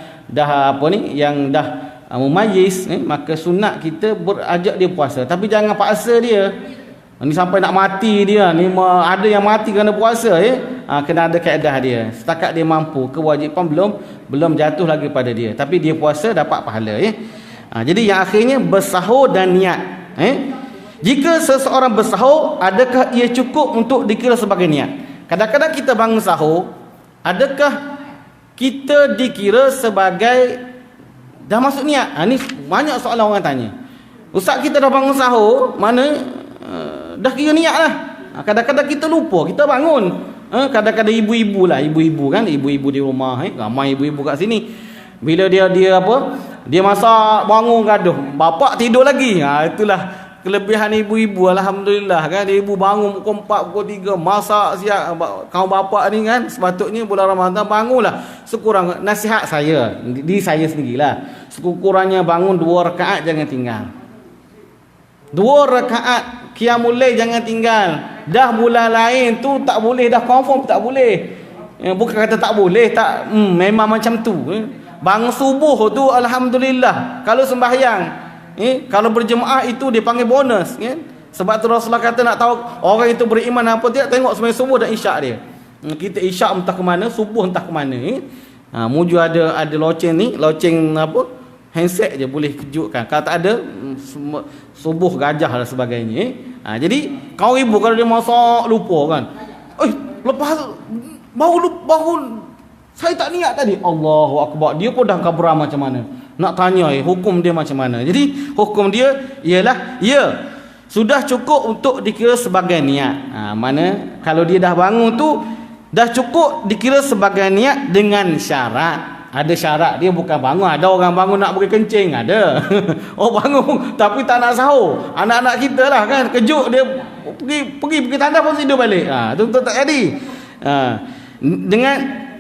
apa ni, yang dah mumayyiz, maka sunat kita berajak dia puasa, tapi jangan paksa dia. Ni sampai nak mati dia ni, ada yang mati kerana puasa kena ada kaedah dia. Setakat dia mampu, kewajipan belum jatuh lagi pada dia, tapi dia puasa dapat pahala jadi yang akhirnya bersahur dan niat. Jika seseorang bersahur, adakah ia cukup untuk dikira sebagai niat? Kadang-kadang kita bangun sahur, adakah kita dikira sebagai dah masuk niat? Ni banyak soalan orang tanya. Ustaz, kita dah bangun sahur, mana dah kira niat lah. Kadang-kadang kita lupa, kita bangun. Kadang-kadang ibu-ibu lah, ibu-ibu kan, ibu-ibu di rumah, ramai ibu-ibu kat sini. Bila dia apa? Dia masak, bangun gaduh, bapak tidur lagi. Itulah kelebihan ibu-ibu, alhamdulillah kan. Ibu bangun pukul 4, pukul 3, masak siap. Kau bapak ni kan, sepatutnya bulan Ramadan bangunlah. Sekurang nasihat saya, di saya sendirilah. Sekurang-kurangnya bangun 2 rakaat jangan tinggal. 2 rakaat qiyamul lail jangan tinggal. Dah bulan lain tu tak boleh, dah confirm tak boleh. Bukan kata tak boleh, tak memang macam tu. Bangun subuh tu alhamdulillah. Kalau sembahyang, kalau berjemaah itu dipanggil bonus, Sebab tu Rasulullah kata nak tahu orang itu beriman apa tidak, tengok sembahyang subuh dan isyak dia. Kita isyak entah ke mana, subuh entah ke mana. Muju ada loceng ni, loceng apa? Handset je boleh kejutkan. Kalau tak ada subuh gajah dan sebagainya. Jadi kau ibu kalau dia masak lupa kan, lepas baru saya tak niat tadi, Allahu Akbar, dia pun dah kabur macam mana. Nak tanya hukum dia macam mana. Jadi hukum dia ialah sudah cukup untuk dikira sebagai niat. Mana kalau dia dah bangun tu dah cukup dikira sebagai niat dengan syarat. Ada syarat dia, bukan bangun. Ada orang bangun nak pergi kencing, ada. Bangun tapi tak nak sahur. Anak-anak kita lah kan, kejut dia pergi tandas pun tidur balik. Tu tak jadi.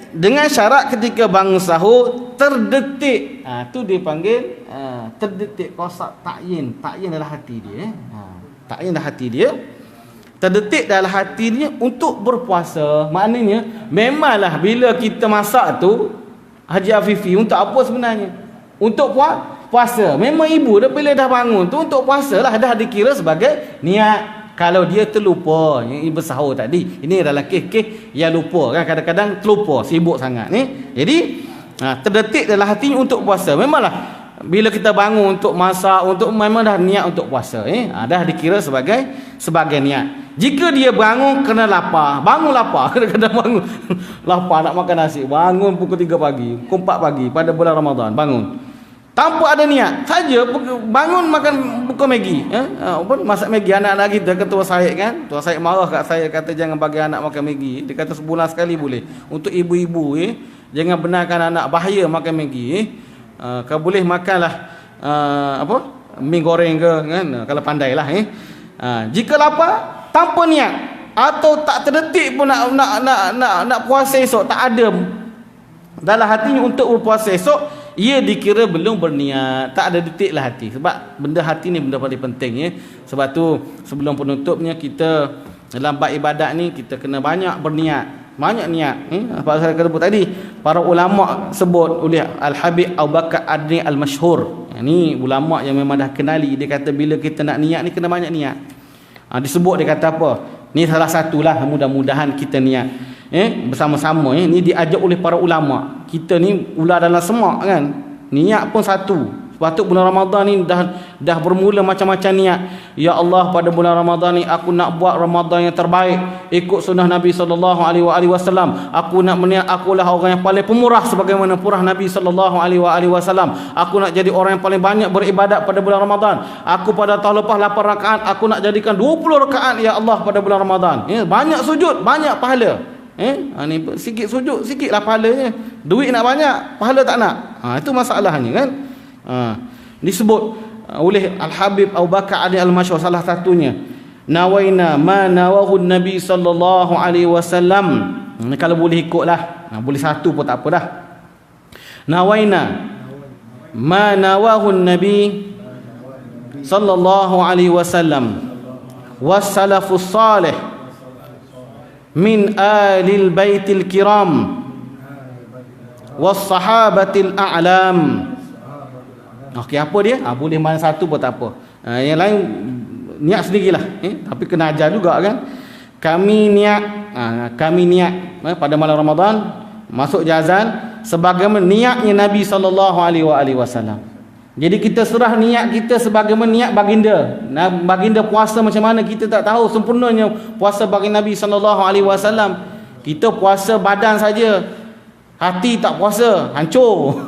Dengan syarat ketika bangun sahur terdetik, tu dia panggil terdetik qasak ta'yin. Ta'yin dalam hati dia. Ta'yin dalam hati dia. Terdetik dalam hati dia untuk berpuasa. Maknanya memanglah bila kita masak tu, Haji Afifi, untuk apa sebenarnya? Untuk puasa. Memang ibu dah bila dah bangun tu untuk puasa lah, dah dikira sebagai niat. Kalau dia terlupa, yang ibu sahur tadi, ini adalah kes-kes yang lupa kan, kadang-kadang terlupa, sibuk sangat ni. Jadi terdetik dalam hatinya untuk puasa. Memanglah bila kita bangun untuk masak, untuk memang dah niat untuk puasa, dah dikira sebagai niat. Jika dia bangun kerana lapar, bangun lapar, kadang-kadang bangun lapar nak makan nasi, bangun pukul 3 pagi, pukul 4 pagi pada bulan Ramadan, bangun tanpa ada niat saja, bangun makan buka Maggi, masak Maggi. Anak-anak kita, ketua Syed kan, Tuan Syed marah kat saya, kata jangan bagi anak makan Maggi. Dia kata sebulan sekali boleh. Untuk ibu-ibu jangan benarkan anak bahaya makan Maggi. Kau boleh makanlah mi goreng ke kan, kalau pandailah. Jika lapar tanpa niat atau tak terdetik pun nak puasa esok, tak ada dalam hatinya untuk berpuasa esok, ia dikira belum berniat. Tak ada detik lah hati. Sebab benda hati ni benda paling penting Sebab tu sebelum penutupnya, kita dalam bab ibadat ni kita kena banyak berniat, banyak niat. Apa saya sebut tadi, para ulama sebut oleh Al-Habib Abu Bakar Adni Al-Masyhur. Ni ulama yang memang dah kenali. Dia kata bila kita nak niat ni kena banyak niat. Disebut, dia kata apa? Ni salah satulah, mudah-mudahan kita niat bersama-sama. Ni diajak oleh para ulama. Kita ni ular dalam semak kan. Niat pun satu. Sebab tu bulan Ramadan ni dah bermula macam-macam niat. Ya Allah, pada bulan Ramadan ni aku nak buat Ramadan yang terbaik ikut sunnah Nabi SAW. Aku nak meniat akulah orang yang paling pemurah sebagaimana purah Nabi SAW. Aku nak jadi orang yang paling banyak beribadat pada bulan Ramadan. Aku pada tahun lepas 8 rakaat, aku nak jadikan 20 rakaat ya Allah pada bulan Ramadan. Banyak sujud, banyak pahala. Ni sikit sujud, sikitlah pahalanya. Duit nak banyak, pahala tak nak. Itu masalahnya kan. Disebut oleh Al-Habib Abu Bakar Adni Al-Masyhur, salah satunya, nawaina ma nawahu Nabi sallallahu alaihi wasallam. Kalau boleh ikutlah, boleh satu pun tak apa dah. Nawaina ma nawahu Nabi sallallahu alaihi wasallam was salafus salih min alil baitil kiram was sahabatil a'lam Okey, apa dia? Boleh mana satu pun tak apa. Yang lain niat sendirilah. Tapi kena ajar juga kan. Kami niat pada malam Ramadan masuk jazan sebagaimana niatnya Nabi SAW. Jadi kita serah niat kita sebagaimana niat baginda. Baginda puasa macam mana kita tak tahu sempurnanya puasa bagi Nabi SAW. Kita puasa badan saja, hati tak puasa, hancur.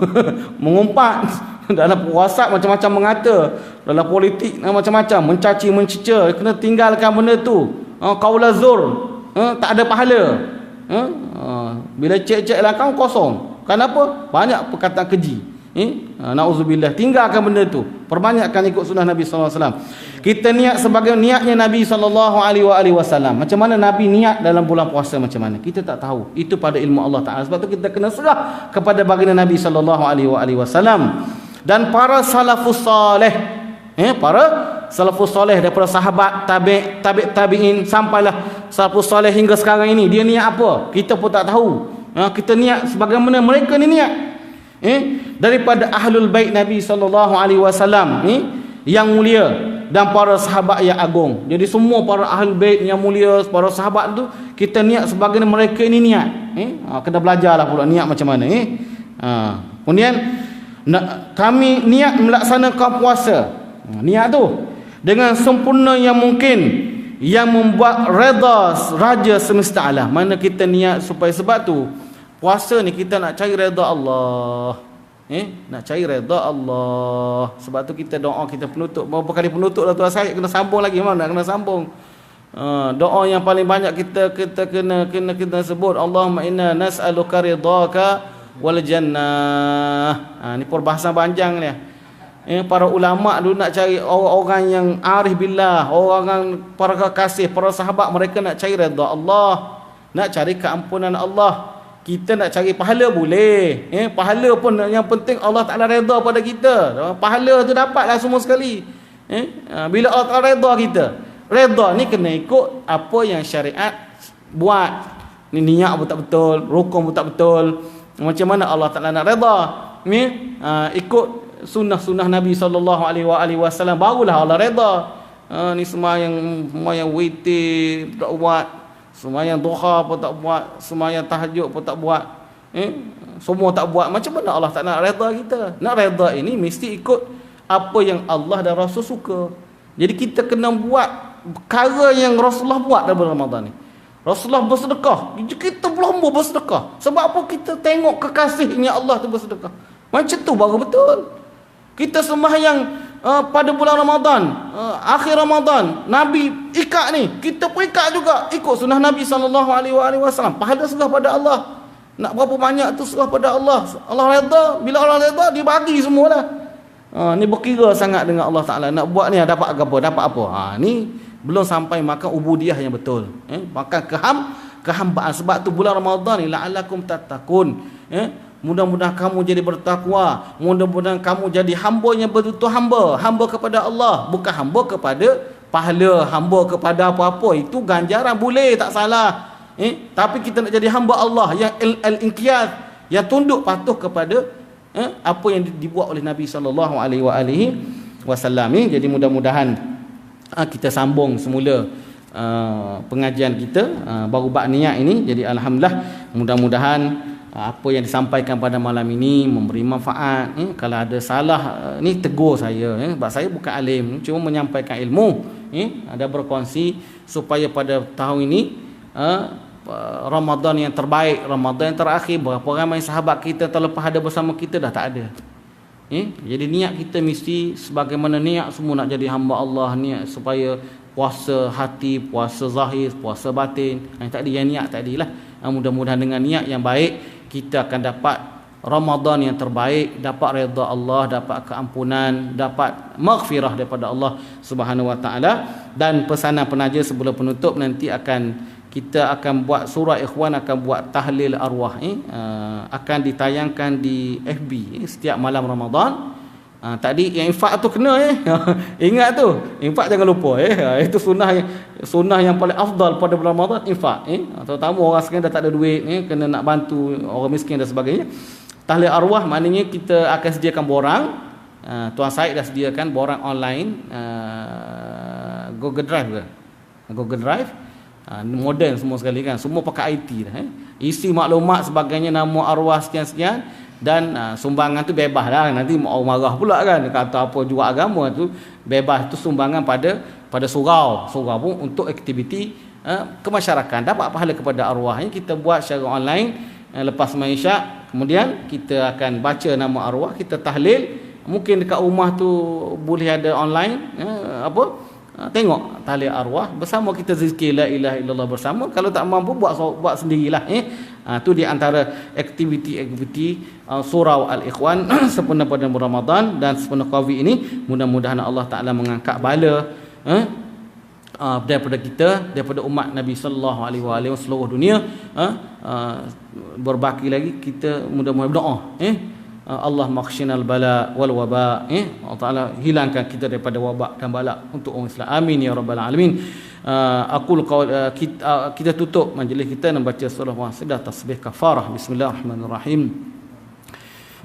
Mengumpat. Dalam puasa macam-macam mengata, dalam politik macam-macam mencaci mencerca, kena tinggalkan benda tu. Qaula zur, tak ada pahala. Bila cek-cek lah kau kosong. Kenapa? Banyak perkataan keji. Nauzubillah, tinggalkan benda tu. Perbanyakkan ikut sunnah Nabi SAW. Kita niat sebagai niatnya Nabi SAW. Macam mana Nabi niat dalam bulan puasa macam mana? Kita tak tahu. Itu pada ilmu Allah Ta'ala. Sebab tu kita kena serah kepada baginda Nabi SAW. Dan para salafus salih, para salafus salih daripada sahabat tabi'in sampailah salafus salih hingga sekarang ini, dia niat apa? Kita pun tak tahu. Kita niat sebagaimana mereka ni niat. Daripada ahlul bait Nabi SAW yang mulia dan para sahabat yang agung. Jadi semua para ahlul bait yang mulia, para sahabat tu kita niat sebagaimana mereka ini niat. Kena belajarlah pula niat macam mana. Kemudian kami niat melaksanakan puasa. Niat tu dengan sempurna yang mungkin, yang membuat redha Raja semesta alam. Mana kita niat supaya, sebab tu puasa ni kita nak cari redha Allah. Nak cari redha Allah. Sebab tu kita doa, kita penutup. Berapa kali penutup lah tu saya kena sambung lagi, mana nak kena sambung. Doa yang paling banyak kita kena sebut, Allahumma inna nas'aluka ridhaka wal jannah. Ni perbahasan panjang ni. Para ulama dulu nak cari orang-orang yang arif billah, orang para kekasih, para sahabat, mereka nak cari redha Allah, nak cari keampunan Allah. Kita nak cari pahala boleh. Pahala pun yang penting Allah Ta'ala redha pada kita. Pahala tu dapatlah semua sekali. Bila Allah Ta'ala redha kita. Redha ni kena ikut apa yang syariat buat. Ni niat pun tak betul, rukun pun tak betul. Macam mana Allah Ta'ala nak redha? Ikut sunnah-sunnah Nabi SAW, barulah Allah redha. Ni semua yang witir tak buat, sembahyang duha pun tak buat, sembahyang tahajud pun tak buat, semua tak buat. Macam mana Allah tak nak redha kita? Nak redha ini mesti ikut apa yang Allah dan Rasul suka. Jadi kita kena buat perkara yang Rasulullah buat dalam bulan Ramadan ni. Rasulullah bersedekah, kita berlomba bersedekah. Sebab apa? Kita tengok kekasihnya Allah tu bersedekah. Macam tu baru betul. Kita sembahyang pada bulan Ramadan, akhir Ramadan, Nabi ikat ni, kita pun ikat juga, ikut sunnah Nabi SAW. Pahala serah pada Allah. Nak berapa banyak tu serah pada Allah. Allah redha, bila Allah redha dia bagi semualah. Ni berkira sangat dengan Allah Ta'ala. Nak buat ni dapat apa? Dapat apa? Ni belum sampai makan ubudiyah yang betul. Makan kehambaan. Sebab tu bulan Ramadan ni la'allakum tattaqun. Mudah-mudahan kamu jadi bertakwa. Mudah-mudahan kamu jadi hamba yang betul-betul hamba. Hamba kepada Allah. Bukan hamba kepada pahala, hamba kepada apa-apa. Itu ganjaran boleh, tak salah. Tapi kita nak jadi hamba Allah yang al-inqiyad, yang tunduk patuh kepada apa yang dibuat oleh Nabi SAW. Jadi mudah-mudahan kita sambung semula pengajian kita baru bab niat ini. Jadi alhamdulillah, mudah-mudahan apa yang disampaikan pada malam ini memberi manfaat. Kalau ada salah ni tegur saya, sebab saya bukan alim, cuma menyampaikan ilmu. Ada berkongsi supaya pada tahun ini Ramadan yang terbaik, Ramadan yang terakhir, berapa ramai sahabat kita terlepas ada bersama kita dah tak ada. Jadi niat kita mesti sebagaimana niat semua nak jadi hamba Allah, niat supaya puasa hati, puasa zahir, puasa batin. Tadi yang niat tadilah. Mudah-mudahan dengan niat yang baik kita akan dapat Ramadan yang terbaik, dapat redha Allah, dapat keampunan, dapat maghfirah daripada Allah Subhanahu Wa Taala. Dan pesanan penaja sebelum penutup, nanti kita akan buat surah ikhwan, akan buat tahlil arwah, akan ditayangkan di FB setiap malam Ramadan. Tadi yang infak tu kena ingat tu, infak jangan lupa itu sunnah yang paling afdal pada bulan Ramadan, infak. Terutama orang sekarang dah tak ada duit, kena nak bantu orang miskin dan sebagainya. Tahlil arwah maknanya kita akan sediakan borang, Tuan Said dah sediakan borang online, Google Drive ke? Google Drive, modern semua sekali kan, semua pakai IT dah. Isi maklumat sebagainya, nama arwah sekian-sekian, dan sumbangan tu bebas lah. Nanti mau marah pula kan, kata apa juga agama tu bebas, tu sumbangan pada surau pun untuk aktiviti kemasyarakatan, dapat pahala kepada arwahnya. Kita buat secara online lepas sembahyang Isyak, kemudian kita akan baca nama arwah, kita tahlil. Mungkin dekat rumah tu boleh ada online, tengok tahlil arwah bersama, kita zikir la ilaha illallah bersama. Kalau tak mampu buat sendirilah. Tu di antara aktiviti surau Al-Ikhwan sempena pada Ramadan dan sempena Covid ini. Mudah-mudahan Allah Taala mengangkat bala daripada kita, daripada umat Nabi sallallahu alaihi wasallam seluruh dunia. Berbaki lagi kita mudah-mudahan berdoa, Allah makhshinal bala wal waba, Allah Taala hilangkan kita daripada wabak dan bala untuk orang Islam. Amin ya rabbal alamin. Kita tutup majlis kita dengan baca surah Wasidah tasbih kafarah. Bismillahirrahmanirrahim.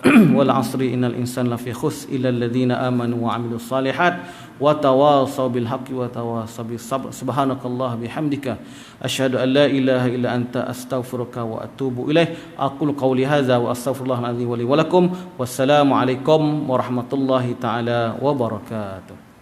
Wal 'asri innal insana lafi khusr illa alladhina amanu wa 'amilus salihat wa tawasaw bil haqqi wa tawasaw bis sabr. Subhanakallah bihamdika asyhadu an la ilaha illa anta astaghfiruka wa atubu ilaih. Aqulu qawli hadza wa astaghfirullahal azim wa li wa lakum. Wassalamu alaikum warahmatullahi taala wabarakatuh.